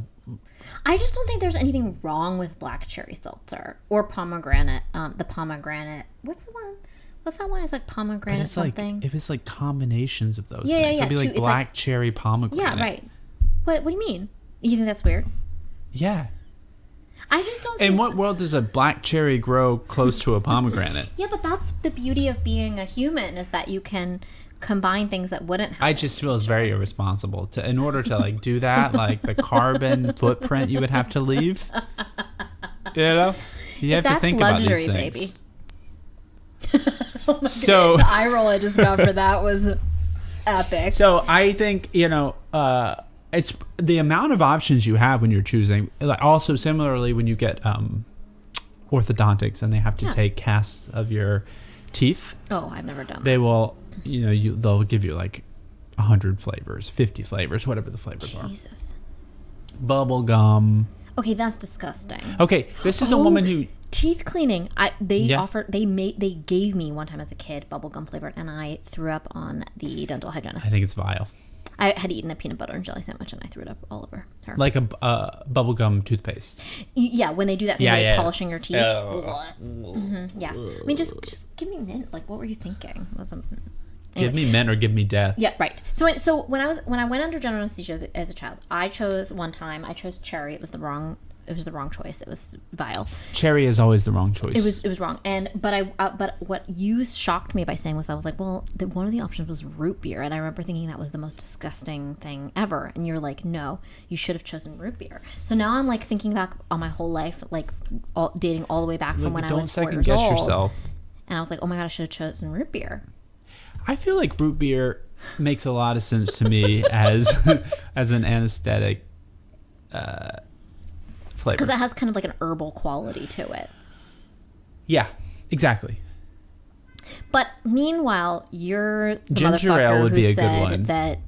I just don't think there's anything wrong with black cherry seltzer or pomegranate. The pomegranate. What's the one? What's that one? It's like pomegranate it's something. If it's like combinations of those things. Yeah. It'd be like black cherry pomegranate. Yeah, right. What do you mean? You think that's weird? Yeah. I just don't... In what world does a black cherry grow close to a pomegranate? Yeah, but that's the beauty of being a human, is that you can combine things that wouldn't happen. I just feel it's very irresponsible. In order to like do that, like the carbon footprint you would have to leave. You have to think about these things. Baby. Oh so the eye roll I just got for that was epic. So I think, it's the amount of options you have when you're choosing. Like also similarly when you get orthodontics and they have to take casts of your teeth. Oh, I've never done. They will, they'll give you like 100 flavors, 50 flavors, whatever the flavors are. Jesus. Bubble gum. Okay, that's disgusting. Okay, this is a woman who... Teeth cleaning. They gave me one time as a kid bubblegum flavored, and I threw up on the dental hygienist. I think it's vile. I had eaten a peanut butter and jelly sandwich, and I threw it up all over her. Like a bubblegum toothpaste. Yeah, when they do that thing where polishing your teeth. Yeah. I mean, just give me mint. Like, what were you thinking? Anyway. Give me mint or give me death. Yeah, right. So when I went under general anesthesia as a child, I chose cherry. It was the wrong choice. It was vile. Cherry is always the wrong choice. It was wrong. But what you shocked me by saying was, I was like, well, one of the options was root beer, and I remember thinking that was the most disgusting thing ever. And you're like, no, you should have chosen root beer. So now I'm like thinking back on my whole life, like dating all the way back from when I was 4 years old. Don't second guess yourself. And I was like, oh my god, I should have chosen root beer. I feel like root beer makes a lot of sense to me as an anesthetic. Flavor. Because it has kind of like an herbal quality to it. Yeah, exactly. But meanwhile, you're the ginger ale would be a good one. That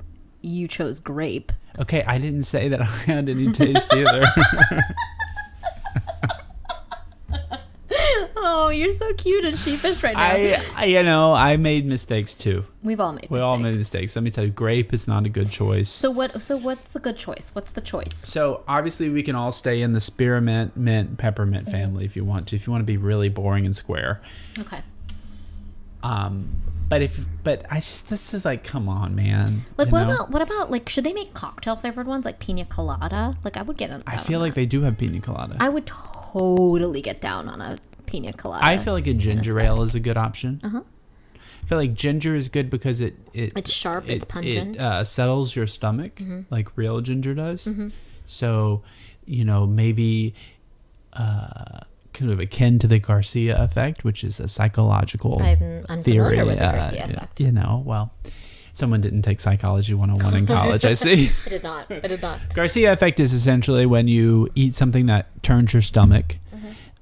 you chose grape. Okay, I didn't say that I had any taste either. Oh, you're so cute and sheepish right now. I made mistakes too. We've all made mistakes. We all made mistakes. Let me tell you, grape is not a good choice. So what's the good choice? What's the choice? So obviously we can all stay in the spearmint, mint, peppermint family if you want to. If you want to be really boring and square. Okay. This is like, come on, man. Like, what about like, should they make cocktail flavored ones like pina colada? Like, I would get on. I feel like they do have pina colada. I would totally get down on a pina colada. I feel like a ginger ale is a good option. I feel like ginger is good because it's sharp, it's pungent. It settles your stomach like real ginger does. So, maybe kind of akin to the Garcia effect, which is a psychological I'm theory. With the Garcia effect. Well, someone didn't take psychology 101 in college, I see. I did not. Garcia effect is essentially when you eat something that turns your stomach.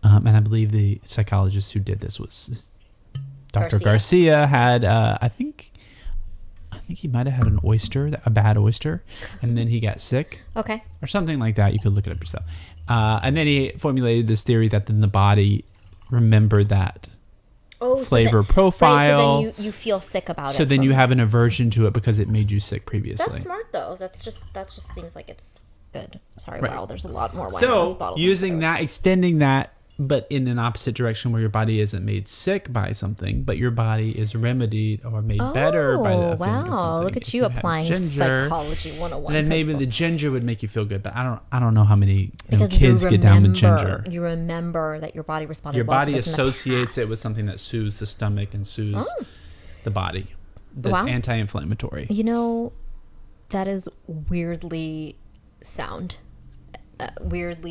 And I believe the psychologist who did this was Dr. Garcia had, I think he might have had an oyster, a bad oyster, and then he got sick. Okay. Or something like that. You could look it up yourself. And then he formulated this theory that then the body remembered that flavor profile. Right, so then you feel sick about it. So then you have an aversion to it because it made you sick previously. That's smart, though. That just seems like it's good. Sorry, wow, there's a lot more wine in this bottle. So using that, extending that, but in an opposite direction where your body isn't made sick by something, but your body is remedied or made better by the feeling of something. Look at you applying psychology 101. And then maybe the ginger would make you feel good, but I don't know how many kids get down with ginger. You remember that your body responded. Your body associates it with something that soothes the stomach and soothes the body. That's anti-inflammatory. You know, that is weirdly sound.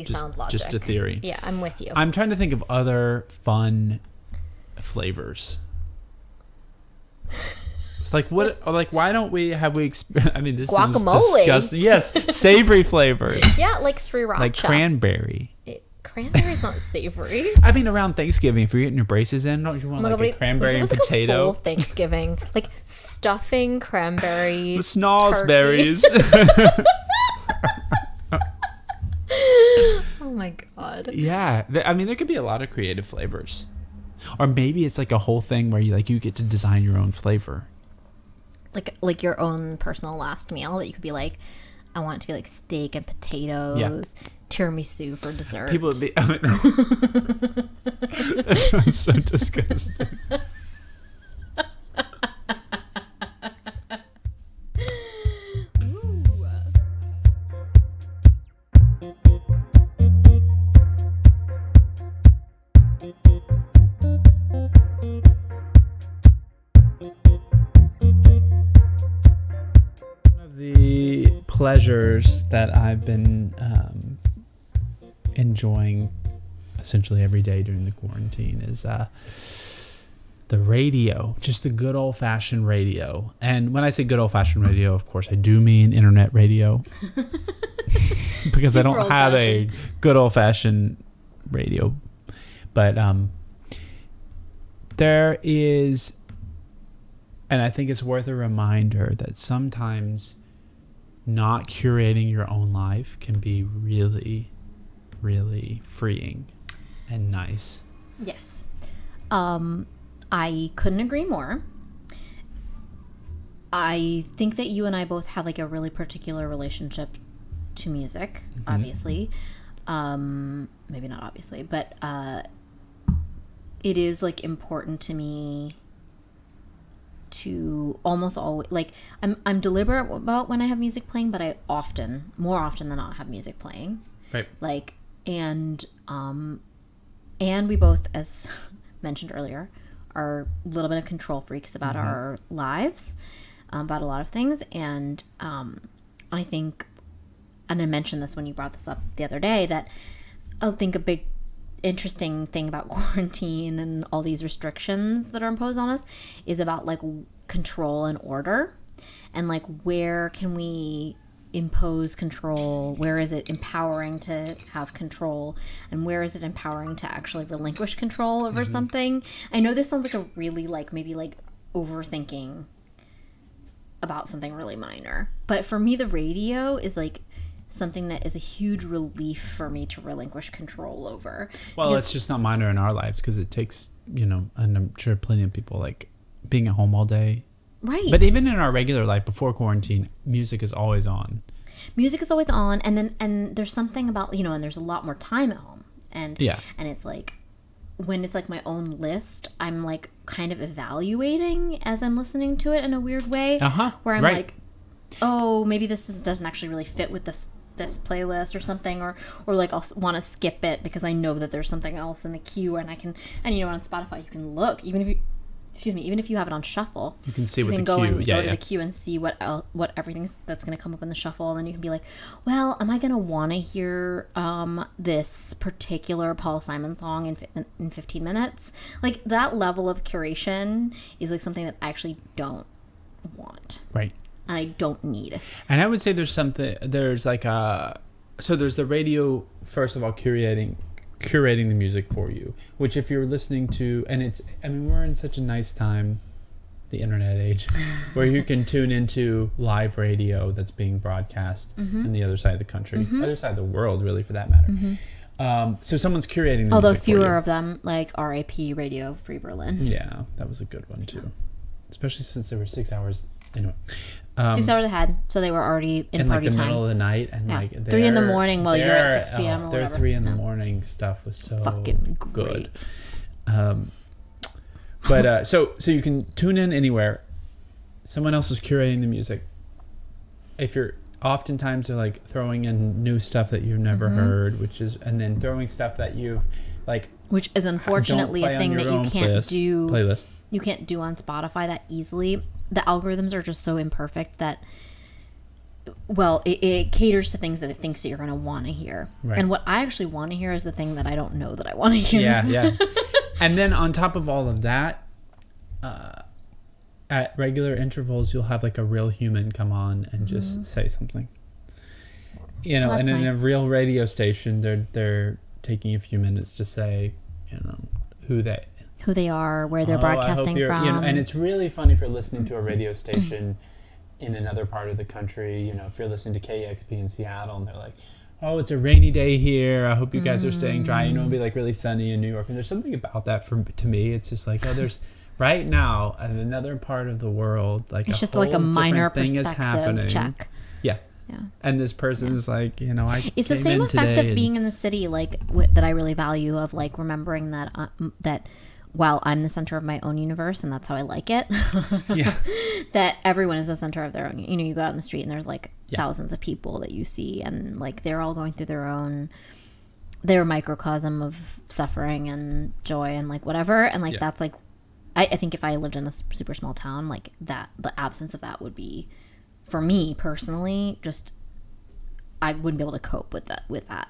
Sound logic. Just a theory. Yeah, I'm with you. I'm trying to think of other fun flavors. Like what? Like why don't we have we? I mean, this guacamole. Is disgusting. Yes, savory flavors. Yeah, like sriracha. Like cranberry. Cranberry's not savory. I mean, around Thanksgiving, if you're getting your braces in, don't you want a cranberry and potato? Like a full Thanksgiving, like stuffing cranberries. The snozberries. Oh my god. Yeah, I mean, there could be a lot of creative flavors, or maybe it's like a whole thing where you get to design your own flavor, like your own personal last meal that you could be like, I want it to be like steak and potatoes, tiramisu for dessert. People would be. I mean, that sounds so disgusting. Pleasures that I've been enjoying essentially every day during the quarantine is the radio, just the good old-fashioned radio. And when I say good old-fashioned radio, of course I do mean internet radio because I don't have a good old-fashioned radio, but there is, and I think it's worth a reminder that sometimes not curating your own life can be really, really freeing and nice. Yes. I couldn't agree more. I think that you and I both have like a really particular relationship to music, obviously. Maybe not obviously, but it is like important to me to almost always, like, I'm deliberate about when I have music playing, but I more often than not have music playing. Right. Like, and we both, as mentioned earlier, are a little bit of control freaks about our lives, about a lot of things. And I think, and I mentioned this when you brought this up the other day, that I think a big interesting thing about quarantine and all these restrictions that are imposed on us is about like control and order, and like where can we impose control, where is it empowering to have control, and where is it empowering to actually relinquish control over something. I know this sounds like a really like maybe like overthinking about something really minor, but for me the radio is like something that is a huge relief for me to relinquish control over. Well, it's just not minor in our lives because it takes, and I'm sure plenty of people like being at home all day. Right. But even in our regular life before quarantine, music is always on. Music is always on, and there's something about, and there's a lot more time at home. And it's like, when it's like my own list, I'm like kind of evaluating as I'm listening to it in a weird way. Where I'm like, oh, maybe this doesn't actually really fit with this playlist or something, or like I'll want to skip it because I know that there's something else in the queue, and I can, and on Spotify you can look, even if you have it on shuffle, you can see what the queue, go to the queue and see what everything that's going to come up in the shuffle, and then you can be like, well, am I going to want to hear this particular Paul Simon song in 15 minutes? Like, that level of curation is like something that I actually don't want. Right. And I don't need. And I would say there's like so there's the radio, first of all, curating the music for you, which if you're listening to, and we're in such a nice time the internet age, where you can tune into live radio that's being broadcast on the other side of the country, other side of the world, really, for that matter. So someone's curating the although music fewer of them, like RAP Radio Free Berlin. Yeah, that was a good one too, especially since there were 6 hours. Anyway, 6 hours ahead, so they were already in party like the time. middle of the night, and like 3 in the morning while you're at 6 p.m. or whatever. Their 3 in the morning stuff was so fucking good. But so you can tune in anywhere. Someone else is curating the music. If you're oftentimes they're like throwing in new stuff that you've never heard, and then throwing stuff that you've like, which is unfortunately a thing that you can't do. Playlist. You can't do on Spotify that easily. The algorithms are just so imperfect that, well, it caters to things that it thinks that you're going to want to hear. Right. And what I actually want to hear is the thing that I don't know that I want to hear. Yeah. And then on top of all of that, at regular intervals, you'll have like a real human come on and just say something. You know, and in a real radio station, they're taking a few minutes to say, you know, who they are, where they're broadcasting from. You know, and it's really fun if you're listening to a radio station in another part of the country. You know, if you're listening to KXP in Seattle and they're like, oh, it's a rainy day here. I hope you guys are staying dry. You know, it'll be like really sunny in New York. And there's something about that to me. It's just like, oh, there's right now in another part of the world, like it's just like a minor thing is happening. Check. Yeah. And this person is like, you know, it's the same effect of being in the city, like that I really value, of like remembering that that while I'm the center of my own universe, and that's how I like it, that everyone is the center of their own. You know, you go out in the street and there's like thousands of people that you see, and like they're all going through their microcosm of suffering and joy and like whatever, and like that's like, I think if I lived in a super small town, like that, the absence of that would be, for me personally, just I wouldn't be able to cope with that.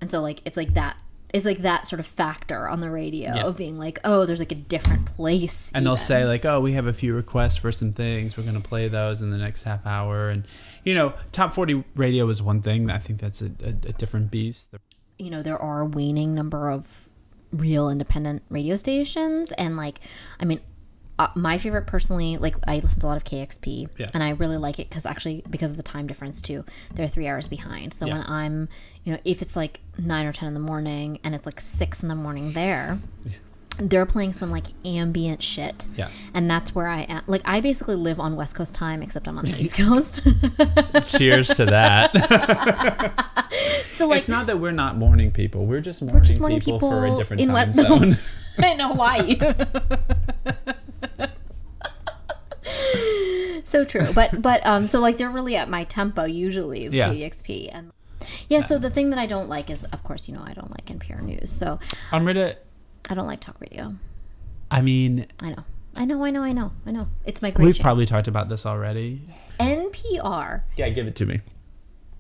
And so like it's like that sort of factor on the radio of being like, oh, there's like a different place. And they'll say like, oh, we have a few requests for some things. We're going to play those in the next half hour. And, you know, top 40 radio is one thing. I think that's a different beast. You know, there are a waning number of real independent radio stations. And like, I mean, my favorite personally, like I listen to a lot of KXP and I really like it because of the time difference too. They're 3 hours behind. So when I'm, you know, if it's like 9 or 10 in the morning and it's like 6 in the morning there, they're playing some like ambient shit. Yeah. And that's where I am. Like I basically live on West Coast time, except I'm on the East Coast. Cheers to that. So like, it's not that we're not morning people. We're just morning people for a different time zone. I know why. So true, but so like they're really at my tempo usually, KXP, and so the thing that I don't like is, of course, you know, I don't like NPR news. So Amrita, I don't like talk radio. I mean, I know. It's my great. We've probably talked about this already. NPR. Yeah, give it to me.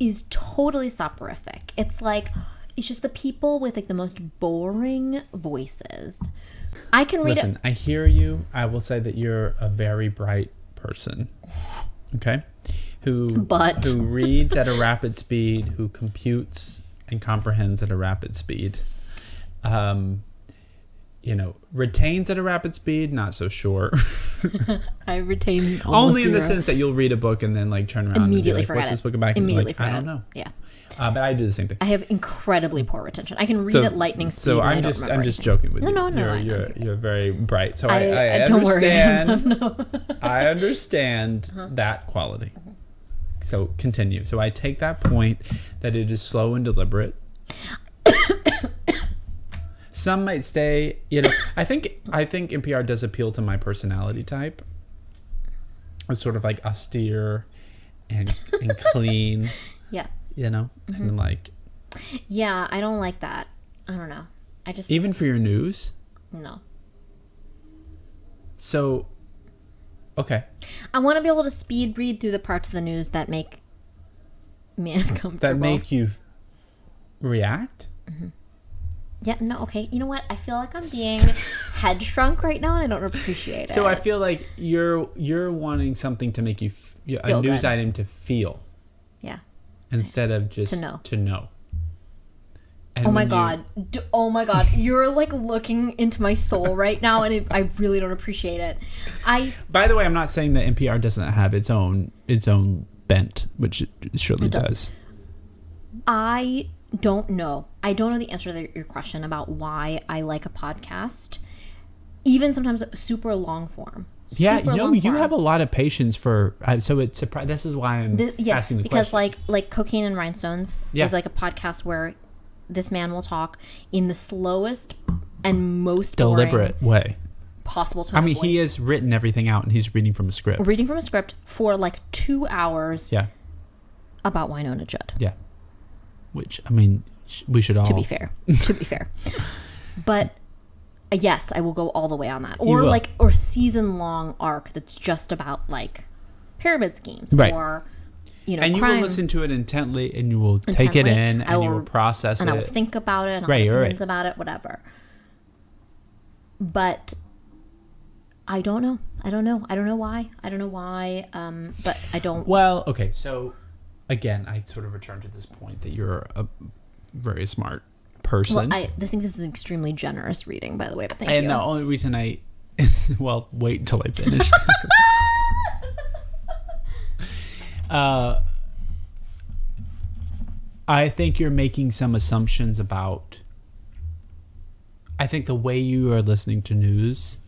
Is totally soporific. It's like, it's just the people with like the most boring voices. I can read Listen, I hear you. I will say that you're a very bright person. Okay? Who reads at a rapid speed, who computes and comprehends at a rapid speed. You know, retains at a rapid speed, not so sure. I retain only in the sense that you'll read a book and then like turn around immediately and be like, what's this book about? Immediately like, I don't know. Yeah. But I do the same thing. I have incredibly poor retention. I can read at lightning speed. So I'm just joking with you. No. You're very bright. So I understand. No. I understand that quality. So continue. So I take that point that it is slow and deliberate. Some might say, you know, I think NPR does appeal to my personality type. It's sort of like austere and clean. Yeah. You know, and like. Yeah, I don't like that. I don't know. I just. Even for your news? No. So, okay. I want to be able to speed read through the parts of the news that make me uncomfortable. That make you react? Mm-hmm. Yeah, no, okay. You know what? I feel like I'm being headstrong right now, and I don't appreciate it. So I feel like you're wanting something to make you a news item to feel. Yeah. Instead of just to know. And oh my god, you're like looking into my soul right now, and I really don't appreciate it. By the way, I'm not saying that NPR doesn't have its own bent, which it surely does. I don't know. I don't know the answer to your question about why I like a podcast, even sometimes super long form. Yeah, you have a lot of patience for. So it's surprising. This is why I'm asking the because question. like Cocaine and Rhinestones is like a podcast where this man will talk in the slowest and most deliberate way possible tone. I mean, he has written everything out, and he's reading from a script. For like 2 hours. Yeah. About Wynonna Judd. Yeah. Which, I mean, we should all. To be fair. But yes, I will go all the way on that. Or season-long arc that's just about like pyramid schemes, right? Or and crime. You will listen to it intently, and you will take it in, and you will process it, and I will think about it, and I'll have opinions about it, whatever. But I don't know. I don't know why. But I don't. Well, okay. So again, I sort of return to this point that you're a very smart person. Well, I think this is an extremely generous reading, by the way, but thank you. And the only reason well, wait until I finish. I think you're making some assumptions about, I think the way you are listening to news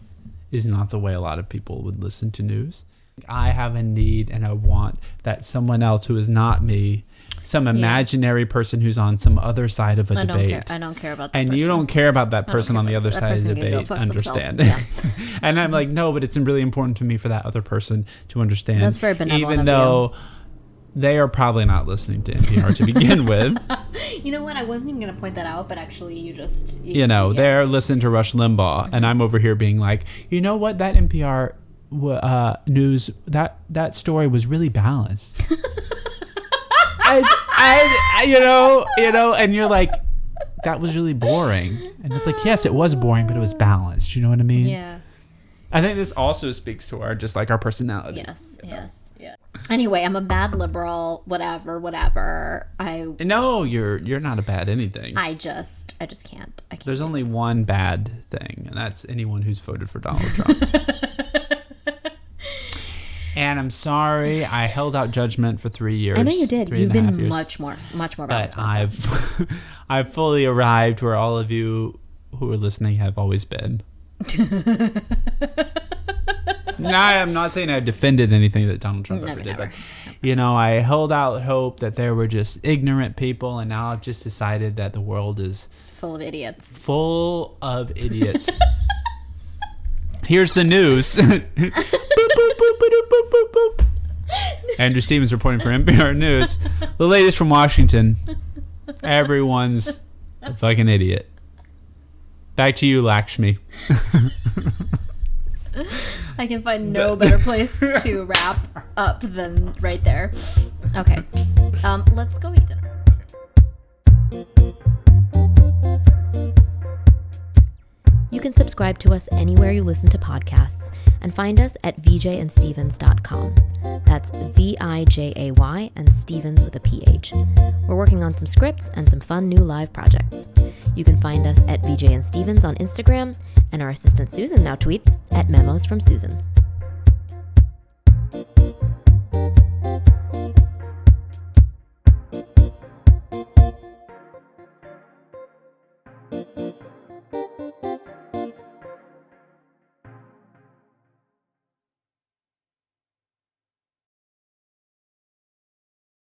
is not the way a lot of people would listen to news. I have a need and a want that someone else who is not me, some imaginary person who's on some other side of a debate. I don't care about that and person. You don't care about that person on the other side of the debate understand. Yeah. And I'm like, no, but it's really important to me for that other person to understand. That's very benevolent. Even though they are probably not listening to NPR to begin with. You know what? I wasn't even going to point that out, but actually you just... they're listening to Rush Limbaugh, and I'm over here being like, you know what? That NPR news, that story was really balanced. And you're like, that was really boring. And it's like, yes, it was boring, but it was balanced. You know what I mean? Yeah. I think this also speaks to our personality. Yes. Yeah. Anyway, I'm a bad liberal, whatever. No, you're not a bad anything. I just can't. There's only one bad thing, and that's anyone who's voted for Donald Trump. And I'm sorry, I held out judgment for 3 years. I know you did. You've been much more balanced. But I've fully arrived where all of you who are listening have always been. No, I'm not saying I defended anything that Donald Trump ever did. But, I held out hope that there were just ignorant people, and now I've just decided that the world is... full of idiots. Here's the news. Boop, boop, boop, boop, boop, boop, boop. Andrew Stevens reporting for NPR News. The latest from Washington. Everyone's a fucking idiot. Back to you, Lakshmi. I can find no better place to wrap up than right there. Okay. Let's go eat dinner. You can subscribe to us anywhere you listen to podcasts and find us at vjandstevens.com. That's VIJAY and Stevens with a PH. We're working on some scripts and some fun new live projects. You can find us at VJ and Stevens on Instagram, and our assistant Susan now tweets at Memos from Susan.